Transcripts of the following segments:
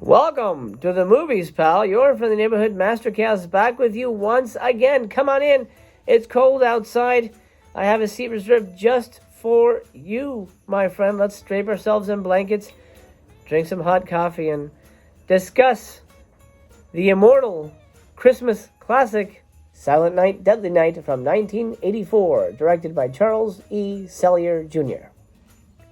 Welcome to the movies, pal. Your from the neighborhood Mastercast back with you once again. Come on in. It's cold outside. I have a seat reserved just for you, my friend. Let's drape ourselves in blankets, drink some hot coffee, and discuss the immortal Christmas classic, Silent Night, Deadly Night from 1984, directed by Charles E. Sellier Jr.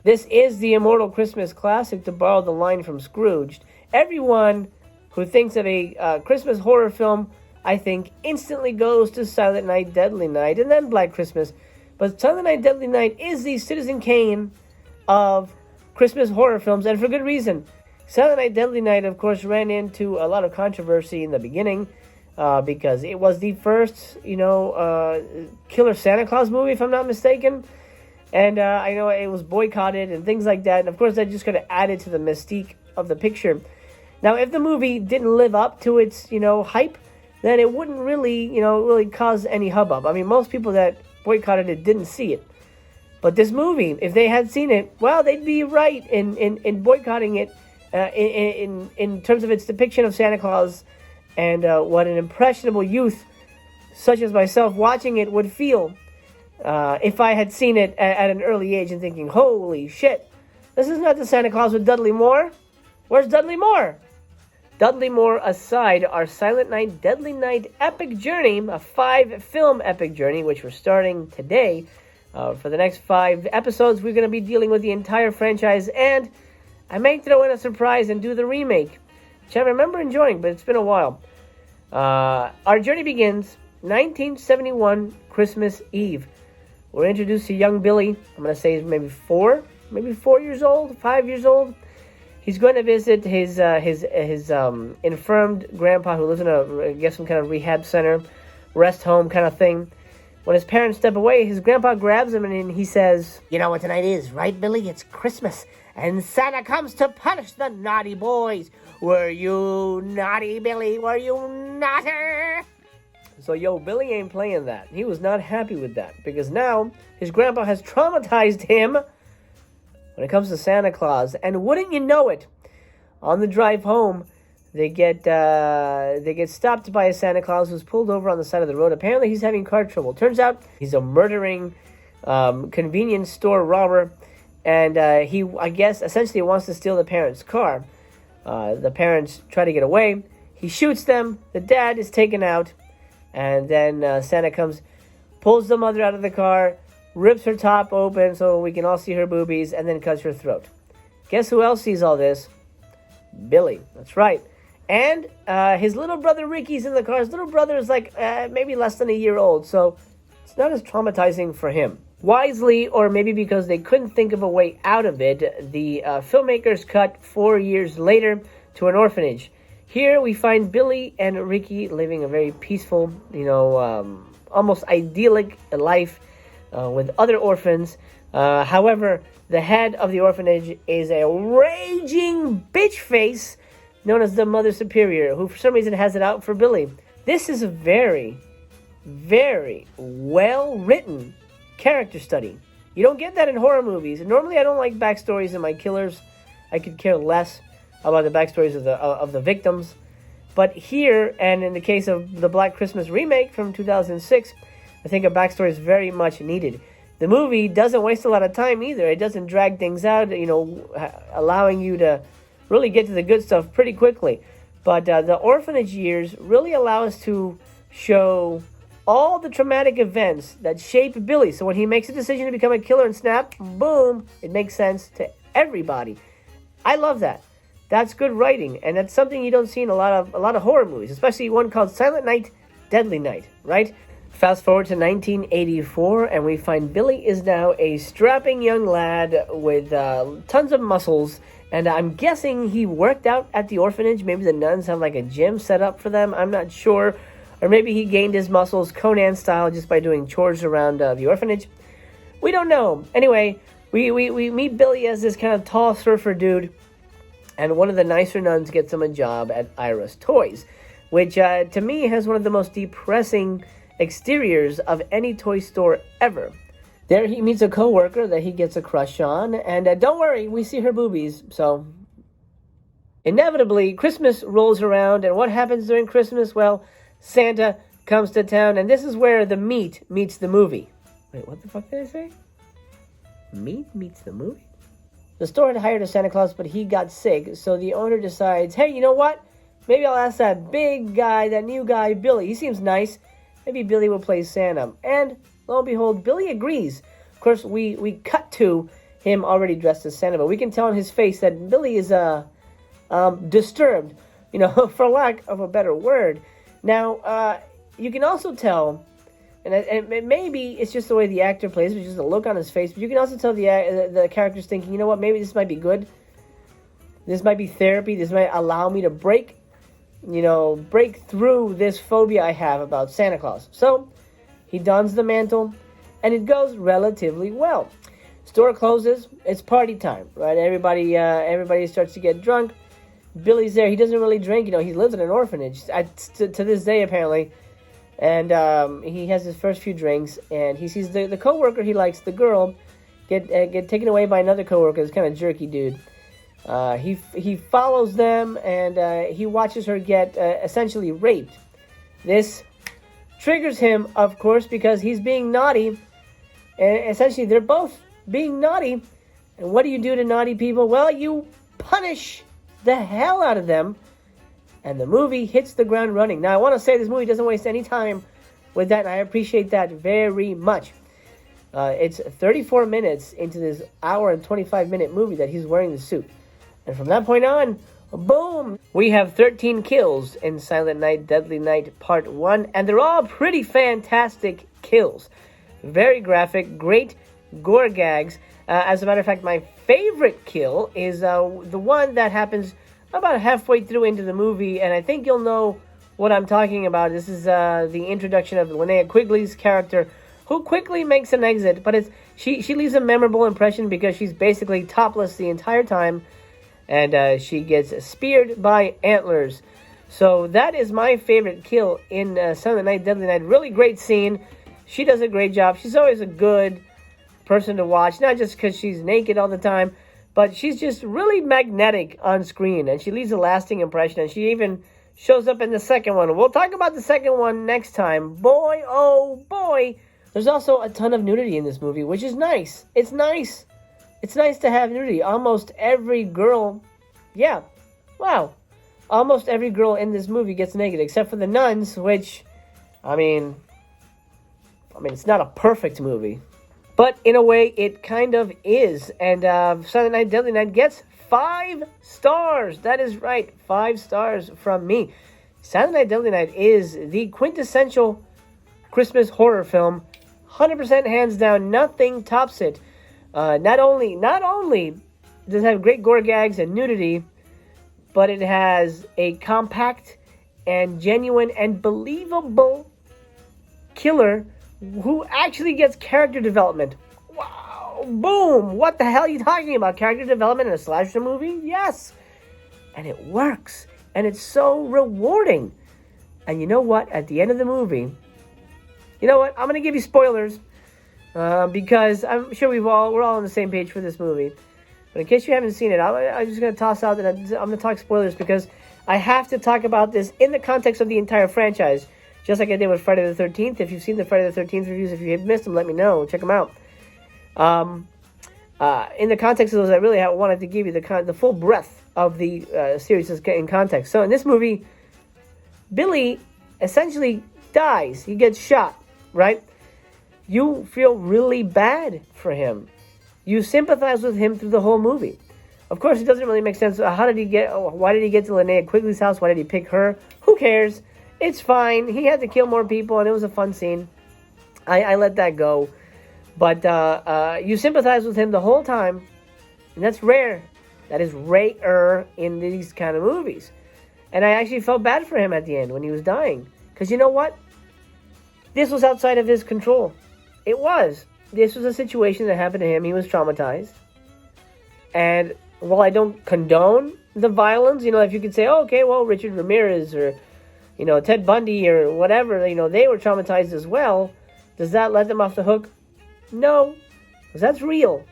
This is the immortal Christmas classic, to borrow the line from Scrooged. Everyone who thinks of a Christmas horror film, I think, instantly goes to Silent Night, Deadly Night, and then Black Christmas. But Silent Night, Deadly Night is the Citizen Kane of Christmas horror films, and for good reason. Silent Night, Deadly Night, of course, ran into a lot of controversy in the beginning because it was the first, killer Santa Claus movie, if I'm not mistaken. And I know it was boycotted and things like that. And of course, that just kind of added to the mystique of the picture. Now, if the movie didn't live up to its, hype, then it wouldn't really cause any hubbub. I mean, most people that boycotted it didn't see it. But this movie, if they had seen it, well, they'd be right in boycotting it in terms of its depiction of Santa Claus and what an impressionable youth, such as myself, watching it would feel if I had seen it at an early age and thinking, holy shit, this is not the Santa Claus with Dudley Moore. Where's Dudley Moore? Dudley Moore aside, our Silent Night, Deadly Night epic journey, a 5-film epic journey, which we're starting today. For the next 5 episodes, we're going to be dealing with the entire franchise, and I may throw in a surprise and do the remake, which I remember enjoying, but it's been a while. Our journey begins 1971, Christmas Eve. We're introduced to young Billy. I'm going to say he's maybe 4 years old, 5 years old. He's going to visit his infirmed grandpa who lives in some kind of rehab center, rest home kind of thing. When his parents step away, his grandpa grabs him and he says, "You know what tonight is, right, Billy? It's Christmas, and Santa comes to punish the naughty boys. Were you naughty, Billy? Were you naughty?" So, Billy ain't playing that. He was not happy with that because now his grandpa has traumatized him when it comes to Santa Claus. And wouldn't you know it, on the drive home, they get stopped by a Santa Claus who's pulled over on the side of the road. Apparently, he's having car trouble. Turns out he's a murdering convenience store robber, and he, I guess, essentially wants to steal the parents' car. The parents try to get away. He shoots them. The dad is taken out. And then Santa comes, pulls the mother out of the car, rips her top open so we can all see her boobies, and then cuts her throat. Guess who else sees all this? Billy. That's right. And his little brother Ricky's in the car. His little brother is like maybe less than a year old, so it's not as traumatizing for him. Wisely, or maybe because they couldn't think of a way out of it, the filmmakers cut 4 years later to an orphanage. Here we find Billy and Ricky living a very peaceful, almost idyllic life with other orphans. However, the head of the orphanage is a raging bitch face known as the Mother Superior, who for some reason has it out for Billy. This is a very, very well-written character study. You don't get that in horror movies. And normally I don't like backstories in my killers. I could care less about the backstories of the victims. But here, and in the case of the Black Christmas remake from 2006, I think a backstory is very much needed. The movie doesn't waste a lot of time either. It doesn't drag things out, allowing you to really get to the good stuff pretty quickly. But the orphanage years really allow us to show all the traumatic events that shape Billy. So when he makes a decision to become a killer and snap, boom, it makes sense to everybody. I love that. That's good writing, and that's something you don't see in a lot of horror movies, especially one called Silent Night, Deadly Night, right? Fast forward to 1984, and we find Billy is now a strapping young lad with tons of muscles, and I'm guessing he worked out at the orphanage. Maybe the nuns have like a gym set up for them. I'm not sure. Or maybe he gained his muscles Conan style just by doing chores around the orphanage. We don't know. Anyway, we meet Billy as this kind of tall surfer dude, and one of the nicer nuns gets him a job at Ira's Toys, which to me has one of the most depressing exteriors of any toy store ever. There he meets a co-worker that he gets a crush on, and don't worry, we see her boobies, so Inevitably, Christmas rolls around, and what happens during Christmas? Well, Santa comes to town, and this is where the meat meets the movie. Wait, what the fuck did I say? Meat meets the movie? The store had hired a Santa Claus, but he got sick, so the owner decides, hey, you know what? Maybe I'll ask that big guy, that new guy, Billy. He seems nice. Maybe Billy will play Santa. And lo and behold, Billy agrees. Of course, we cut to him already dressed as Santa, but we can tell on his face that Billy is disturbed, for lack of a better word. Now, you can also tell, and maybe it's just the way the actor plays, it's just the look on his face, but you can also tell the character's thinking, you know what, maybe this might be good. This might be therapy. This might allow me to break through this phobia I have about Santa Claus. So, he dons the mantle, and it goes relatively well. Store closes. It's party time, right? Everybody starts to get drunk. Billy's there. He doesn't really drink. He lives in an orphanage to this day, apparently. And he has his first few drinks, and he sees the coworker he likes, the girl, get taken away by another coworker. This kind of jerky dude. He follows them, and he watches her get essentially raped. This triggers him, of course, because he's being naughty. And essentially, they're both being naughty. And what do you do to naughty people? Well, you punish the hell out of them. And the movie hits the ground running. Now, I want to say this movie doesn't waste any time with that, and I appreciate that very much. It's 34 minutes into this hour and 25-minute movie that he's wearing the suit. And from that point on, boom, we have 13 kills in Silent Night, Deadly Night Part 1. And they're all pretty fantastic kills. Very graphic, great gore gags. As a matter of fact, my favorite kill is the one that happens about halfway through into the movie. And I think you'll know what I'm talking about. This is the introduction of Linnea Quigley's character, who quickly makes an exit. But she leaves a memorable impression because she's basically topless the entire time. And she gets speared by antlers. So that is my favorite kill in Silent Night, Deadly Night. Really great scene. She does a great job. She's always a good person to watch. Not just because she's naked all the time, but she's just really magnetic on screen. And she leaves a lasting impression. And she even shows up in the second one. We'll talk about the second one next time. Boy, oh boy. There's also a ton of nudity in this movie, which is nice. It's nice. It's nice to have nudity. Almost every girl, almost every girl in this movie gets naked, except for the nuns, which, I mean, it's not a perfect movie. But in a way, it kind of is. And Silent Night, Deadly Night gets 5 stars. That is right, 5 stars from me. Silent Night, Deadly Night is the quintessential Christmas horror film. 100% hands down, nothing tops it. Not only does it have great gore gags and nudity, but it has a compact and genuine and believable killer who actually gets character development. Wow, boom, what the hell are you talking about? Character development in a slasher movie? Yes, and it works, and it's so rewarding. And you know what? At the end of the movie, I'm going to give you spoilers. Because I'm sure we're all on the same page for this movie. But in case you haven't seen it, I'm just going to toss out that I'm going to talk spoilers because I have to talk about this in the context of the entire franchise. Just like I did with Friday the 13th. If you've seen the Friday the 13th reviews, if you've missed them, let me know. Check them out. In the context of those, I really wanted to give you the full breadth of the series in context. So in this movie, Billy essentially dies. He gets shot, right? You feel really bad for him. You sympathize with him through the whole movie. Of course, it doesn't really make sense. Why did he get to Linnea Quigley's house? Why did he pick her? Who cares? It's fine. He had to kill more people, and it was a fun scene. I let that go. But you sympathize with him the whole time, and that's rare. That is rare in these kind of movies. And I actually felt bad for him at the end when he was dying. Because you know what? This was outside of his control. It was. This was a situation that happened to him. He was traumatized. And while I don't condone the violence, if you could say, oh, okay, well, Richard Ramirez or, Ted Bundy or whatever, they were traumatized as well. Does that let them off the hook? No. Because that's real.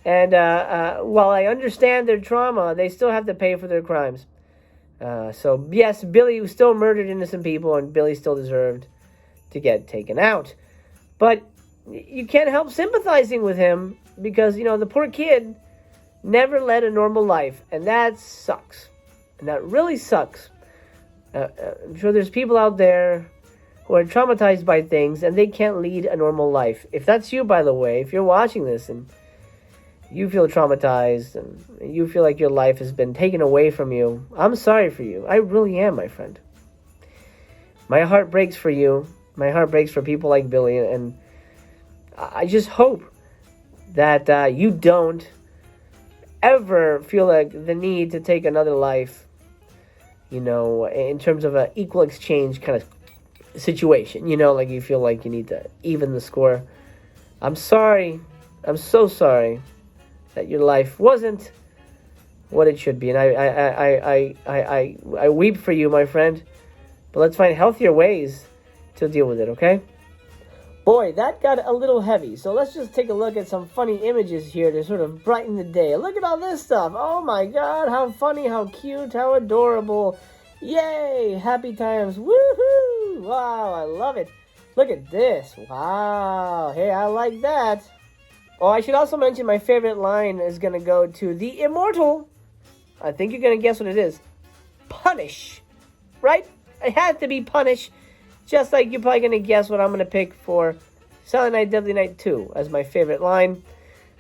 And while I understand their trauma, they still have to pay for their crimes. So, yes, Billy still murdered innocent people, and Billy still deserved to get taken out. But you can't help sympathizing with him because, the poor kid never led a normal life. And that sucks. And that really sucks. I'm sure there's people out there who are traumatized by things and they can't lead a normal life. If that's you, by the way, if you're watching this and you feel traumatized and you feel like your life has been taken away from you, I'm sorry for you. I really am, my friend. My heart breaks for you. My heart breaks for people like Billy, and I just hope that you don't ever feel like the need to take another life, in terms of an equal exchange kind of situation, like you feel like you need to even the score. I'm sorry. I'm so sorry that your life wasn't what it should be. And I weep for you, my friend. But let's find healthier ways to deal with it, okay? Boy, that got a little heavy. So let's just take a look at some funny images here to sort of brighten the day. Look at all this stuff. Oh my God, how funny, how cute, how adorable. Yay, happy times. Woohoo! Wow, I love it. Look at this. Wow. Hey, I like that. Oh, I should also mention my favorite line is going to go to the immortal. I think you're going to guess what it is. Punish. Right? It had to be Punish. Just like you're probably going to guess what I'm going to pick for Silent Night, Deadly Night 2 as my favorite line.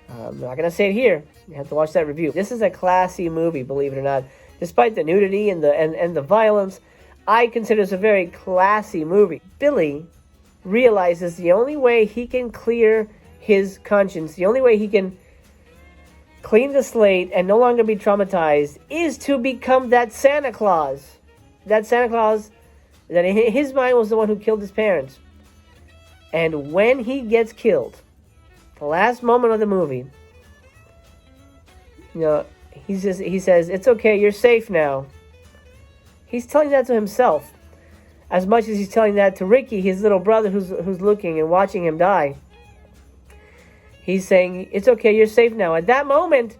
I'm not going to say it here. You have to watch that review. This is a classy movie, believe it or not. Despite the nudity and the violence, I consider this a very classy movie. Billy realizes the only way he can clear his conscience, the only way he can clean the slate and no longer be traumatized is to become that Santa Claus. That Santa Claus that in his mind was the one who killed his parents. And when he gets killed, the last moment of the movie, he says, it's okay, you're safe now. He's telling that to himself as much as he's telling that to Ricky, his little brother who's looking and watching him die. He's saying, it's okay, you're safe now. At that moment,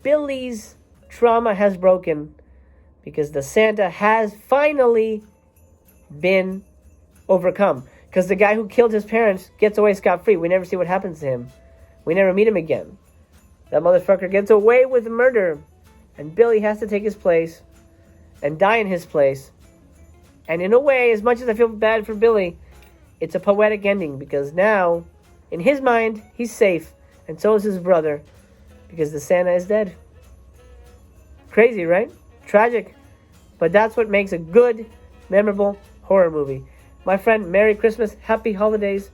Billy's trauma has broken because the Santa has finally been overcome. Because the guy who killed his parents gets away scot-free. We never see what happens to him. We never meet him again. That motherfucker gets away with murder. And Billy has to take his place and die in his place. And in a way, as much as I feel bad for Billy, it's a poetic ending because now, in his mind, he's safe. And so is his brother because the Santa is dead. Crazy, right? Tragic. But that's what makes a good, memorable horror movie. My friend, Merry Christmas, Happy Holidays.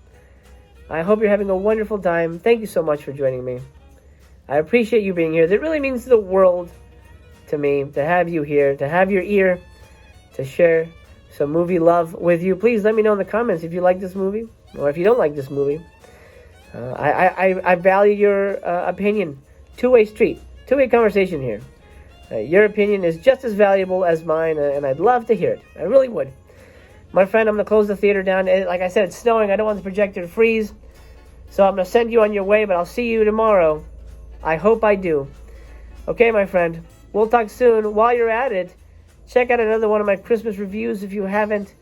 I hope you're having a wonderful time. Thank you so much for joining me. I appreciate you being here. That really means the world to me, to have you here, to have your ear, to share some movie love with you. Please let me know in the comments if you like this movie or if you don't like this movie. I value your opinion. Two-way street, two-way conversation here. Your opinion is just as valuable as mine, and I'd love to hear it. I really would. My friend, I'm going to close the theater down. Like I said, it's snowing. I don't want the projector to freeze. So I'm going to send you on your way, but I'll see you tomorrow. I hope I do. Okay, my friend. We'll talk soon. While you're at it, check out another one of my Christmas reviews if you haven't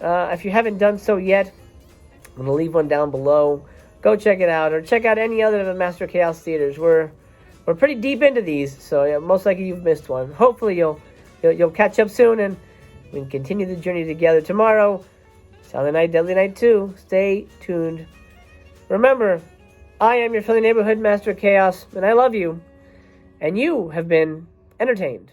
done so yet. I'm going to leave one down below. Go check it out, or check out any other of the Master Chaos theaters. We're pretty deep into these, so yeah, most likely you've missed one. Hopefully you'll catch up soon, and we can continue the journey together tomorrow. Silent Night, Deadly Night 2. Stay tuned. Remember, I am your friendly neighborhood Master Chaos, and I love you. And you have been entertained.